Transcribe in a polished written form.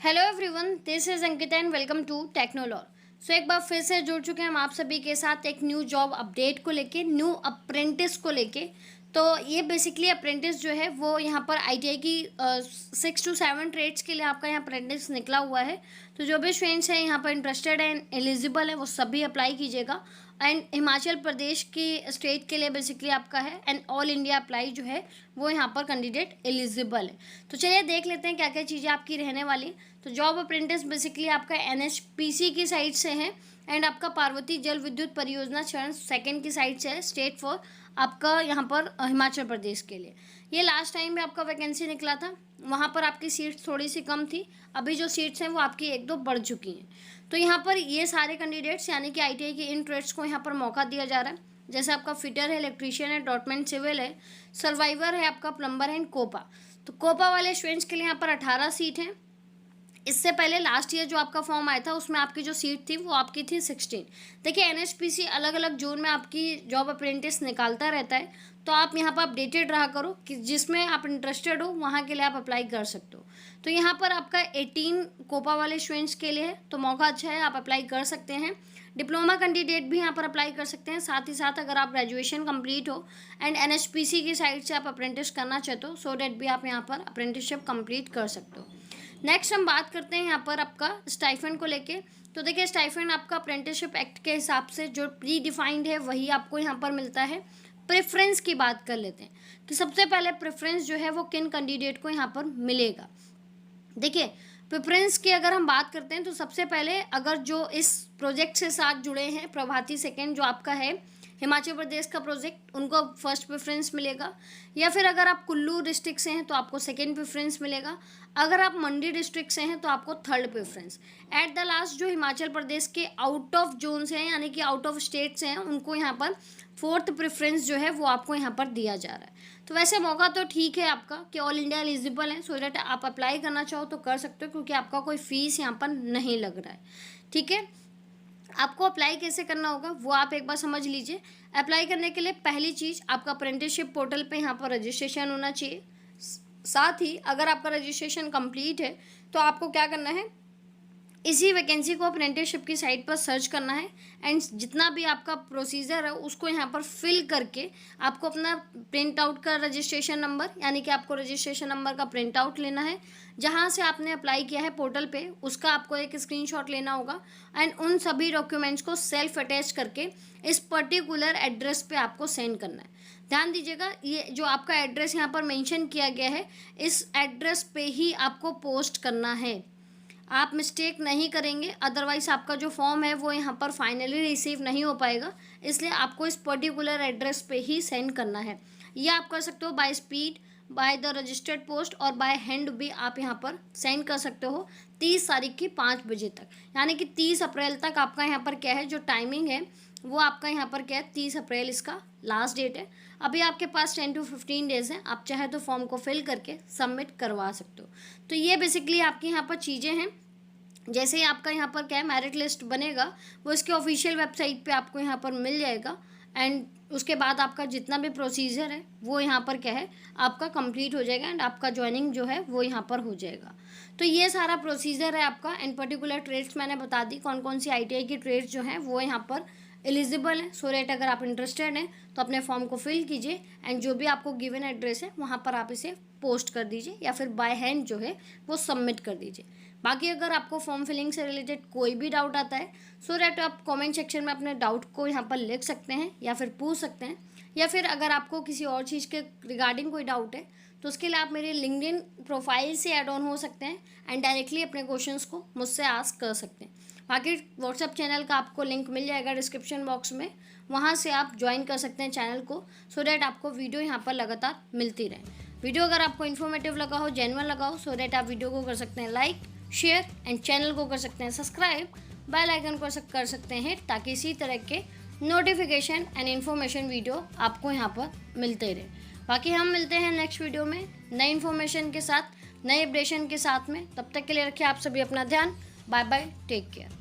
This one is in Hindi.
Hello everyone, this is Ankita and welcome to Technolor. So एक बार फिर से जुड़ चुके हैं हम आप सभी के साथ एक न्यू जॉब अपडेट को लेके, न्यू अप्रेंटिस को लेके। तो ये बेसिकली अप्रेंटिस जो है वो यहाँ पर आईटीआई की 6 to 7 ट्रेड्स के लिए आपका यहाँ अप्रेंटिस निकला हुआ है। तो जो भी स्टूडेंट्स हैं यहाँ पर इंटरेस्टेड एंड एलिजिबल है वो सभी अप्लाई कीजिएगा। एंड हिमाचल प्रदेश की स्टेट के लिए बेसिकली आपका है एंड ऑल इंडिया अप्लाई जो है वो यहाँ पर कैंडिडेट एलिजिबल है। तो चलिए देख लेते हैं क्या क्या चीज़ें आपकी रहने वाली। तो जॉब अप्रेंटिस बेसिकली आपका एनएचपीसी की साइड से है एंड आपका पार्वती जल विद्युत परियोजना चरण 2 की साइड से है, स्टेट फॉर आपका यहाँ पर हिमाचल प्रदेश के लिए। ये लास्ट टाइम भी आपका वैकेंसी निकला था, वहाँ पर आपकी सीट्स थोड़ी सी कम थी। अभी जो सीट्स हैं वो आपकी 1-2 बढ़ चुकी हैं। तो यहाँ पर ये सारे कैंडिडेट्स यानी कि आईटीआई के इन ट्रेड्स को यहाँ पर मौका दिया जा रहा है। जैसे आपका फिटर है, इलेक्ट्रीशियन है, डॉटमैन सिविल है, सर्वाइवर है, आपका प्लम्बर है एंड कोपा। तो कोपा वाले स्टूडेंट्स के लिए यहाँ पर 18 सीट हैं। इससे पहले लास्ट ईयर जो आपका फॉर्म आया था उसमें आपकी जो सीट थी वो आपकी थी 16। देखिए एनएचपीसी अलग अलग जोन में आपकी जॉब अप्रेंटिस निकालता रहता है, तो आप यहाँ पर अपडेटेड रहा करो कि जिसमें आप इंटरेस्टेड हो वहाँ के लिए आप अप्लाई कर सकते हो। तो यहाँ पर आपका 18 कोपा वाले स्टूडेंट्स के लिए है, तो मौका अच्छा है, आप अप्लाई कर सकते हैं। डिप्लोमा कैंडिडेट भी यहाँ पर अप्लाई कर सकते हैं। साथ ही साथ अगर आप ग्रेजुएशन कंप्लीट हो एंड एनएचपीसी की साइड से आप अप्रेंटिस करना चाहते हो, सो डेट भी आप यहाँ पर अप्रेंटिसशिप कंप्लीट कर सकते हो। नेक्स्ट हम बात करते हैं यहाँ पर आपका स्टाइफंड को लेके। तो देखिए स्टाइफंड आपका अप्रेंटिसशिप एक्ट के हिसाब से जो प्री डिफाइंड है वही आपको यहाँ पर मिलता है। प्रेफरेंस की बात कर लेते हैं कि सबसे पहले प्रेफरेंस जो है वो किन कैंडिडेट को यहाँ पर मिलेगा। देखिए प्रेफरेंस की अगर हम बात करते हैं तो सबसे पहले अगर जो इस प्रोजेक्ट से साथ जुड़े हैं, प्रभाती सेकेंड जो आपका है हिमाचल प्रदेश का प्रोजेक्ट, उनको फर्स्ट प्रेफरेंस मिलेगा। या फिर अगर आप कुल्लू डिस्ट्रिक्ट से हैं तो आपको सेकंड प्रेफरेंस मिलेगा। अगर आप मंडी डिस्ट्रिक्ट से हैं तो आपको third preference. At the last जो हिमाचल प्रदेश के आउट ऑफ जोन से हैं यानी कि आउट ऑफ स्टेट से हैं उनको यहाँ पर फोर्थ प्रेफरेंस जो है वो आपको यहाँ पर दिया जा रहा है। तो वैसे मौका तो ठीक है आपका कि ऑल इंडिया एलिजिबल है, सो दैट आप अप्लाई करना चाहो तो कर सकते हो, क्योंकि आपका कोई फीस यहाँ पर नहीं लग रहा है। ठीक है, आपको अप्लाई कैसे करना होगा वो आप एक बार समझ लीजिए। अप्लाई करने के लिए पहली चीज़ आपका अप्रेंटिसशिप पोर्टल पे यहाँ पर रजिस्ट्रेशन होना चाहिए। साथ ही अगर आपका रजिस्ट्रेशन कंप्लीट है तो आपको क्या करना है, इसी वैकेंसी को अप्रेंटिसशिप की साइट पर सर्च करना है एंड जितना भी आपका प्रोसीजर है उसको यहाँ पर फिल करके आपको अपना प्रिंट आउट का रजिस्ट्रेशन नंबर यानी कि आपको रजिस्ट्रेशन नंबर का प्रिंट आउट लेना है। जहाँ से आपने अप्लाई किया है पोर्टल पे उसका आपको एक स्क्रीनशॉट लेना होगा एंड उन सभी डॉक्यूमेंट्स को सेल्फ अटैच करके इस पर्टिकुलर एड्रेस पे आपको सेंड करना है। ध्यान दीजिएगा, ये जो आपका एड्रेस यहाँ पर मेंशन किया गया है इस एड्रेस पे ही आपको पोस्ट करना है। आप मिस्टेक नहीं करेंगे, अदरवाइज आपका जो फॉर्म है वो यहाँ पर फाइनली रिसीव नहीं हो पाएगा। इसलिए आपको इस पर्टिकुलर एड्रेस पे ही सेंड करना है। या आप कर सकते हो by speed, by the registered post और बाय हैंड भी आप यहाँ पर सेंड कर सकते हो 30 तारीख की 5 बजे तक। यानी कि 30 अप्रैल तक आपका यहाँ पर क्या है जो टाइमिंग है वो आपका यहाँ पर क्या है 30 अप्रैल इसका लास्ट डेट है। अभी आपके पास 10 to 15 डेज़ हैं, आप चाहे तो फॉर्म को फिल करके सबमिट करवा सकते हो। तो ये बेसिकली आपकी यहाँ पर चीज़ें हैं। जैसे ही आपका यहाँ पर क्या है मेरिट लिस्ट बनेगा वो इसके ऑफिशियल वेबसाइट पे आपको यहाँ पर मिल जाएगा एंड उसके बाद आपका जितना भी प्रोसीजर है वो यहाँ पर क्या है आपका कंप्लीट हो जाएगा एंड आपका ज्वाइनिंग जो है वो यहाँ पर हो जाएगा। तो ये सारा प्रोसीजर है आपका एंड पर्टिकुलर ट्रेड्स मैंने बता दी कौन कौन सी आईटीआई की ट्रेड्स जो हैं वो यहाँ पर एलिजिबल है। सो रेट अगर आप इंटरेस्टेड हैं तो अपने फॉर्म को फिल कीजिए एंड जो भी आपको गिवन एड्रेस है वहाँ पर आप इसे पोस्ट कर दीजिए या फिर बाय हैंड जो है वो सबमिट कर दीजिए। बाकी अगर आपको फॉर्म फिलिंग से रिलेटेड कोई भी डाउट आता है सो दैट आप कमेंट सेक्शन में अपने डाउट को यहाँ पर लिख सकते हैं या फिर पूछ सकते हैं। या फिर अगर आपको किसी और चीज़ के रिगार्डिंग कोई डाउट है तो उसके लिए आप मेरे लिंक्डइन प्रोफाइल से ऐड ऑन हो सकते हैं एंड डायरेक्टली अपने क्वेश्चंस को मुझसे आस्क कर सकते हैं। बाकी व्हाट्सएप चैनल का आपको लिंक मिल जाएगा डिस्क्रिप्शन बॉक्स में, वहाँ से आप ज्वाइन कर सकते हैं चैनल को, सो दैट आपको वीडियो यहाँ पर लगातार मिलती रहे। वीडियो अगर आपको इन्फॉर्मेटिव लगा हो, जेन्युइन लगा हो, सो दैट आप वीडियो को कर सकते हैं लाइक, शेयर एंड चैनल को कर सकते हैं सब्सक्राइब, बेल आइकन को कर सकते हैं ताकि इसी तरह के नोटिफिकेशन एंड इन्फॉर्मेशन वीडियो आपको यहाँ पर मिलते रहे। बाकी हम मिलते हैं नेक्स्ट वीडियो में नई इन्फॉर्मेशन के साथ, नए अपडेशन के साथ में। तब तक के लिए रखिए आप सभी अपना ध्यान। Bye bye, take care.